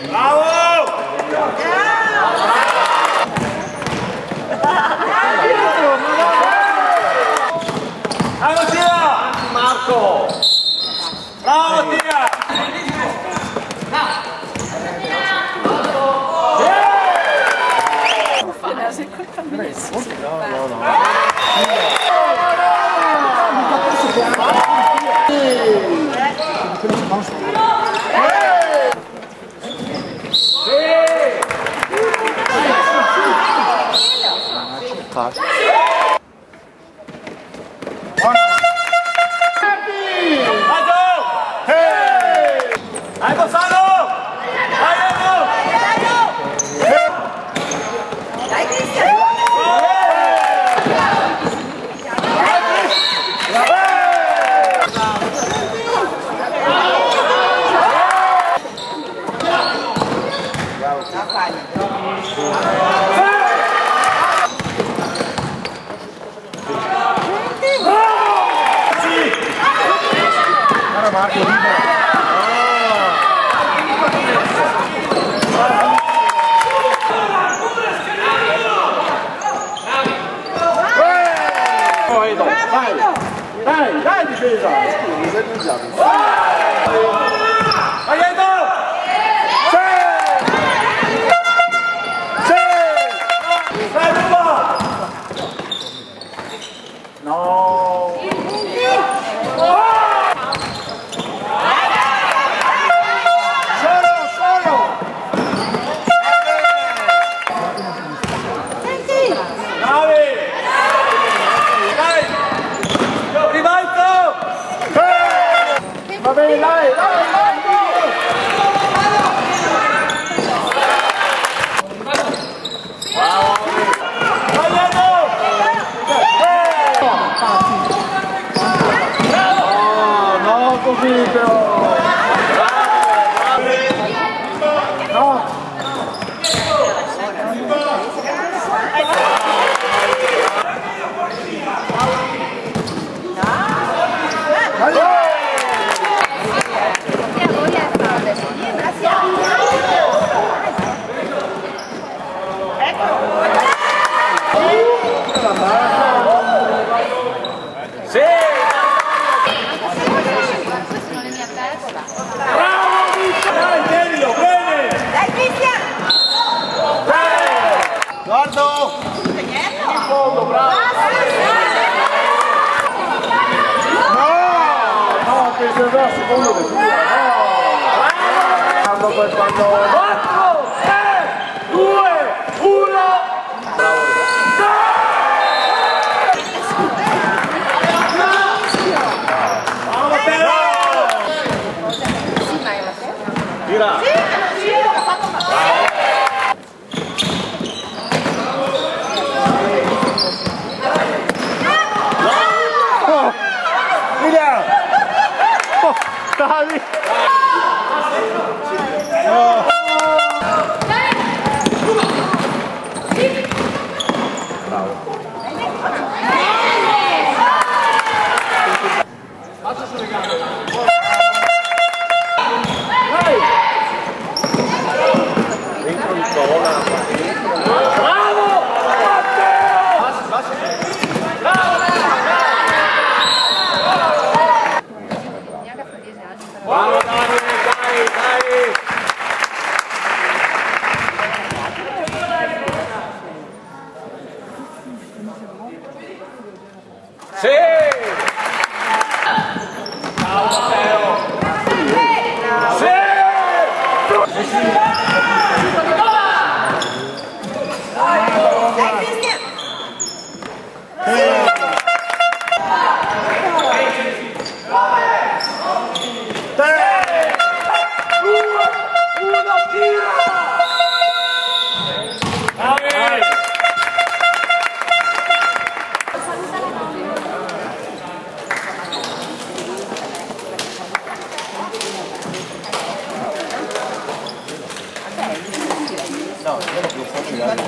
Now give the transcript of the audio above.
Bravo! Bravo Tia! Marco! Bravo Tia! Dai Bassano! Dai Edo! Dai Cristian! Marco, dai difesa! Vai Edo! Dai Luba! No! Va bene, dai, dai, dai, no, così però. No. Sì! Bravo! Dai, tienilo, bene! Dai Cristian! Guardo! In fondo, bravo! No, questo è il secondo del suo, no! Bravo quel pallone! 4, 3, 2, 1! Tira! Via! Dai! No! Faccia sulle gambe! Bravo! Bravo Davide, dai! Sì! Ciao Matteo! Sì! Dai Cristian! No, io non faccio vedere.